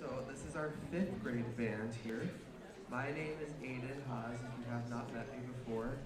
So this is our fifth grade band here. My name is Aiden Haas, if you have not met me before.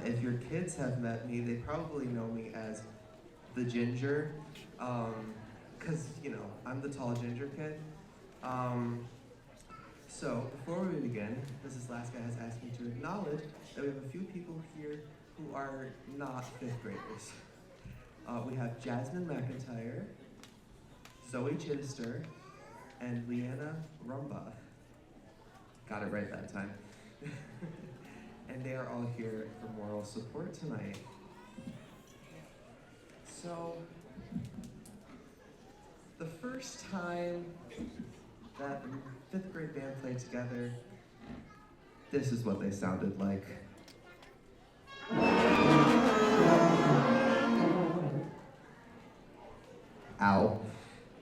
If your kids have met me, they probably know me as the ginger, because, I'm the tall ginger kid. Um, so before we begin, Mrs. Laska has asked me to acknowledge that we have a few people here who are not fifth graders. We have Jasmine McIntyre, Zoe Chittister, and Leanna Rumba. Got it right that time. And they are all here for moral support tonight. So, the first time that the fifth grade band played together, this is what they sounded like. Ow.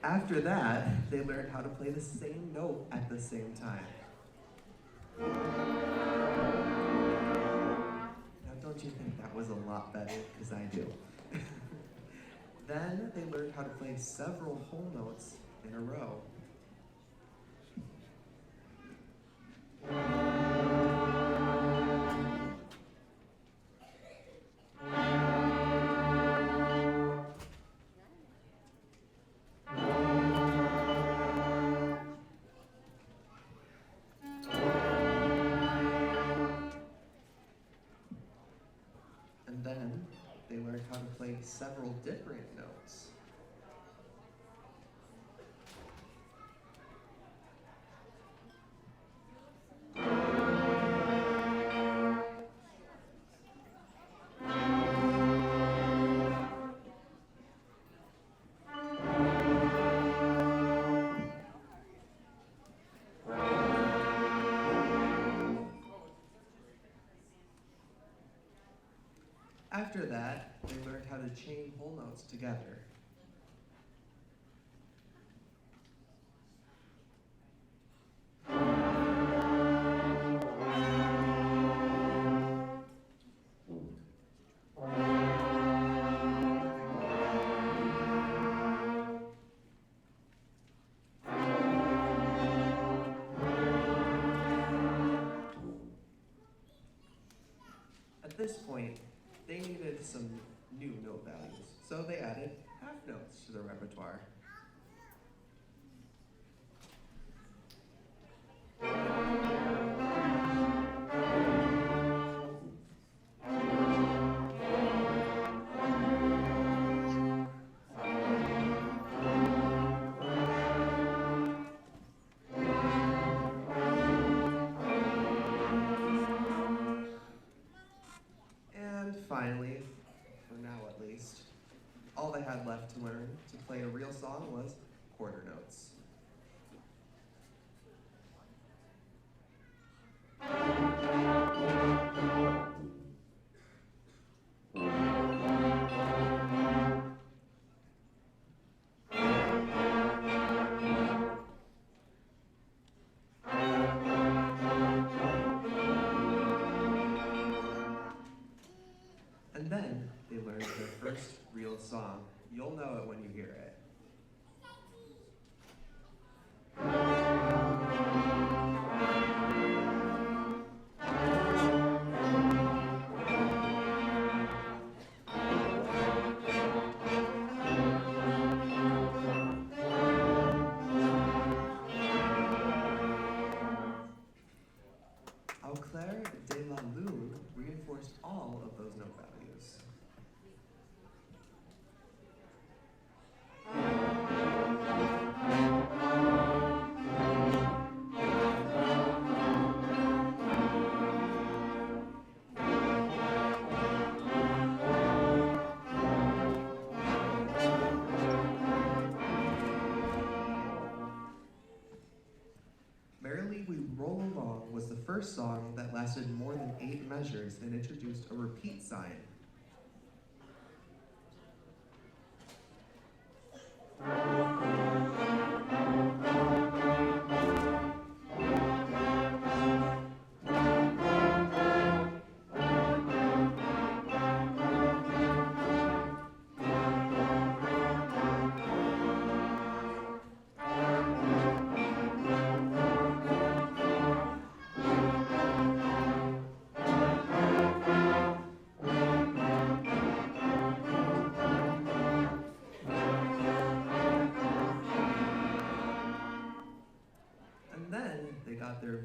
After that, they learned how to play the same note at the same time. Now, don't you think that was a lot better? Because I do. Then they learned how to play several whole notes in a row. And then they learned how to play several different notes. After that, they learned how to chain whole notes together. At this point, they needed some new note values, so they added half notes to their repertoire. And finally, for now at least, all they had left to learn to play a real song was quarter notes. And then they learned their first real song. You'll know it when you hear it. Au clair de la lune reinforced all of those note values. Merrily We Roll Along was the first song that lasted more than 8 measures and introduced a repeat sign.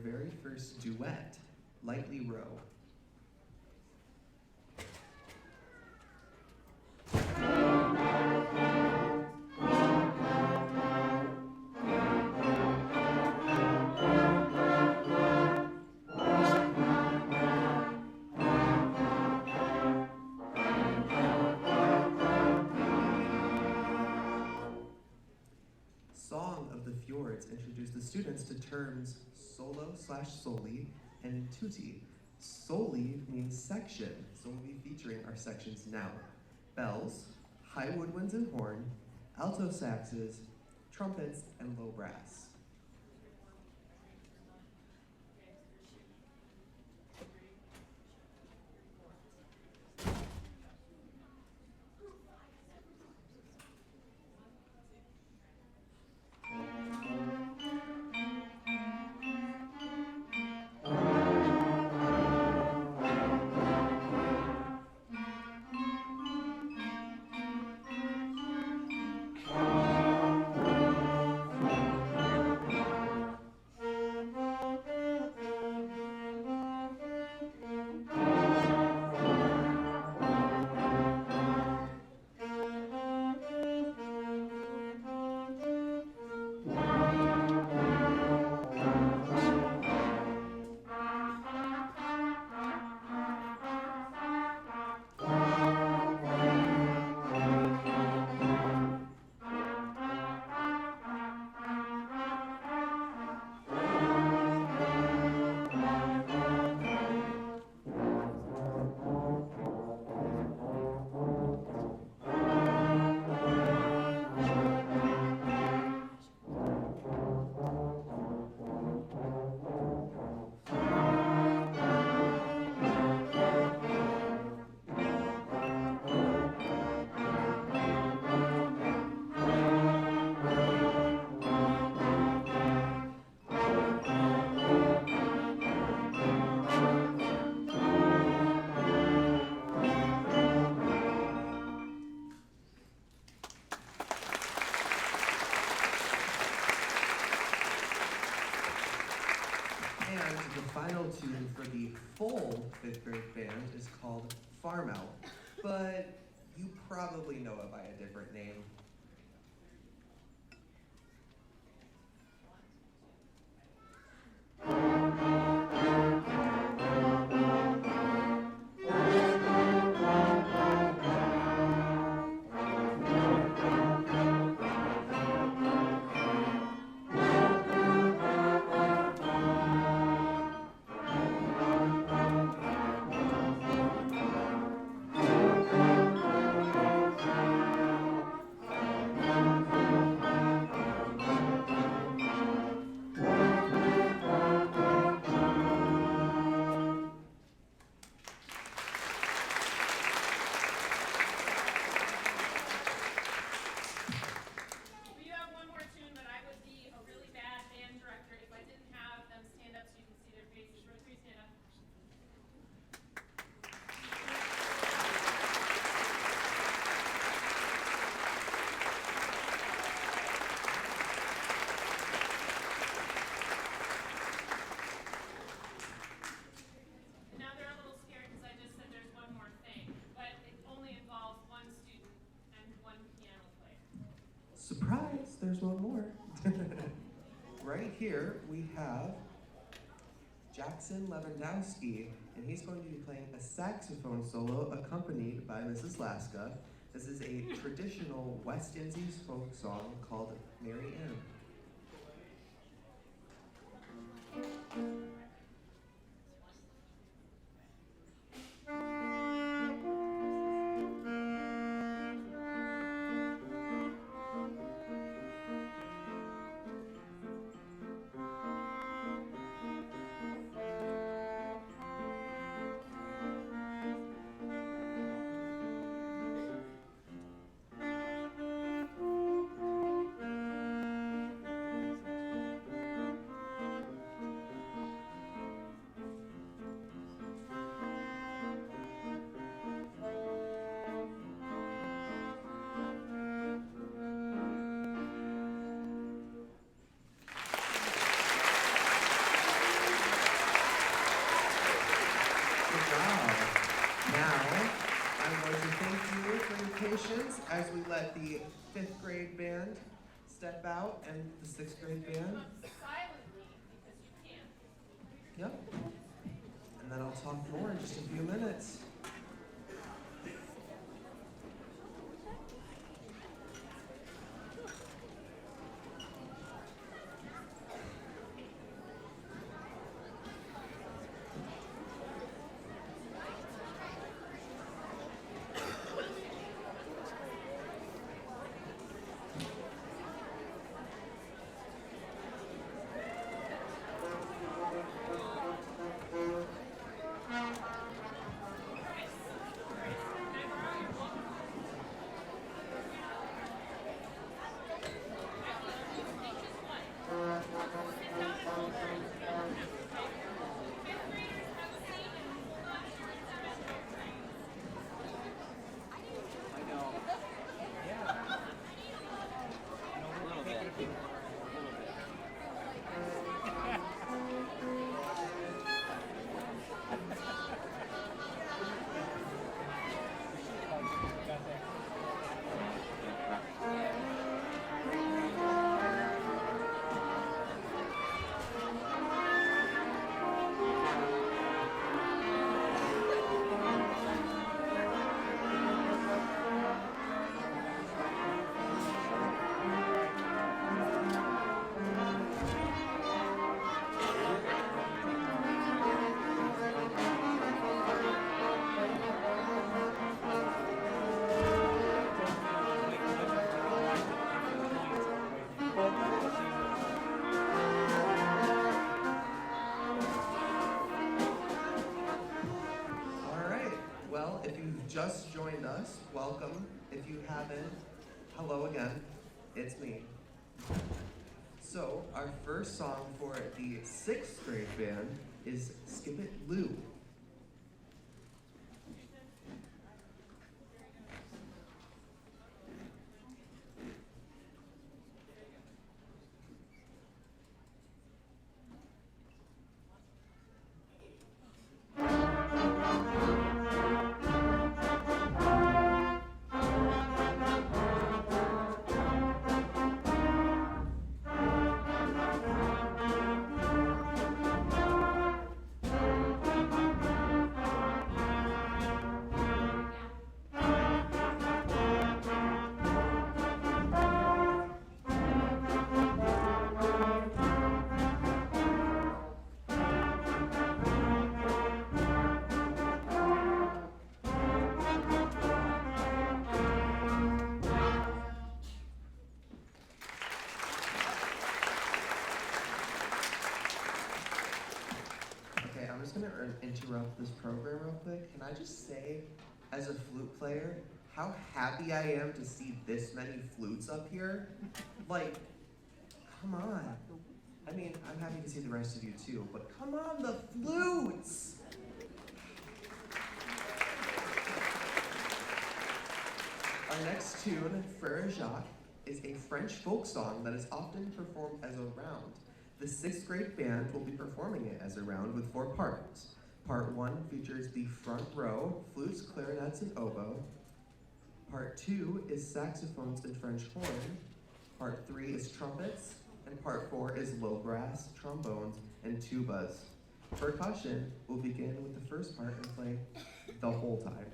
very first duet, Lightly Row. Song of the Fjords introduced the students to terms solo/soli and tutti. Soli means section, so we'll be featuring our sections now. Bells, high woodwinds and horn, alto saxes, trumpets, and low brass. And the final tune for the full fifth grade band is called Farm Out, but you probably know it by a different name. We have one more tune, but I would be a really bad band director if I didn't have them stand up so you can see their faces. Row 3, stand up. And now they're a little scared because I just said there's one more thing, but it only involves one student and one piano player. Surprise, there's one more. Right here we have Jackson Lewandowski, and he's going to be playing a saxophone solo accompanied by Mrs. Laska. This is a traditional West Indies folk song called Mary Ann. let the 5th grade band step out and the 6th grade band. Come silently because you can. Yep. And then I'll talk more in just a few minutes. If you've just joined us, welcome. If you haven't, hello again. It's me. So, our first song for the 6th grade band is Skip It Lou. I'm just gonna interrupt this program real quick. Can I just say, as a flute player, how happy I am to see this many flutes up here? Like, come on. I mean, I'm happy to see the rest of you too, but come on, the flutes! Our next tune, RHJ, is a French folk song that is often performed as a round. The 6th grade band will be performing it as a round with 4 parts. Part 1 features the front row, flutes, clarinets, and oboe. Part 2 is saxophones and French horn. Part 3 is trumpets. And part 4 is low brass, trombones, and tubas. Percussion will begin with the first part and play the whole time.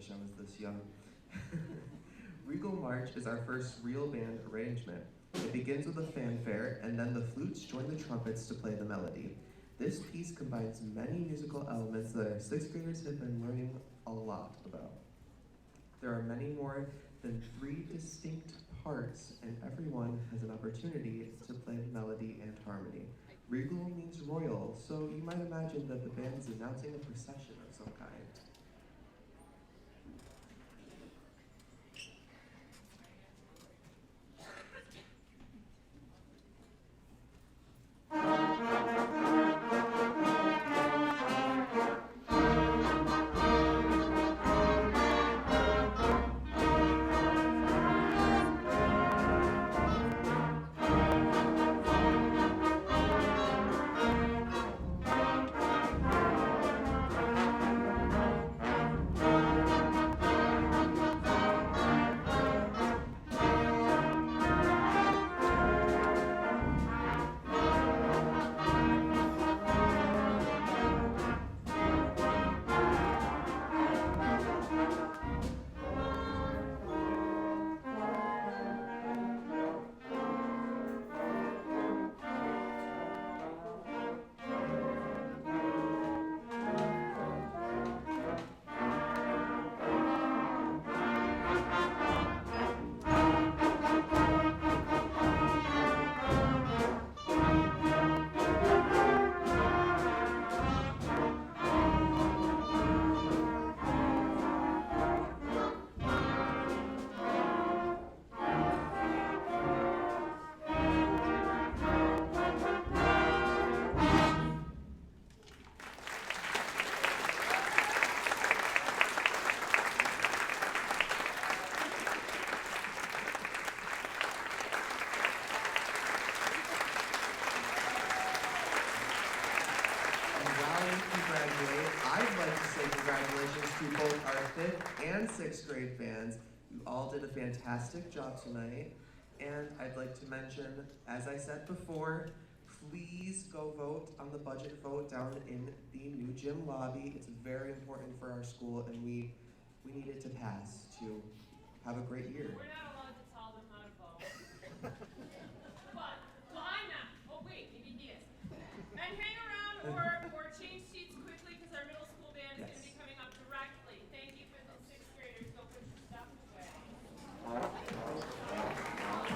wish I was this young. Regal March is our first real band arrangement. It begins with a fanfare, and then the flutes join the trumpets to play the melody. This piece combines many musical elements that our sixth graders have been learning a lot about. There are many more than 3 distinct parts, and everyone has an opportunity to play melody and harmony. Regal means royal, so you might imagine that the band is announcing a procession of some kind. I'd like to say congratulations to both our 5th and 6th grade bands. You all did a fantastic job tonight. And I'd like to mention, as I said before, please go vote on the budget vote down in the new gym lobby. It's very important for our school, and we need it to pass to have a great year. We're not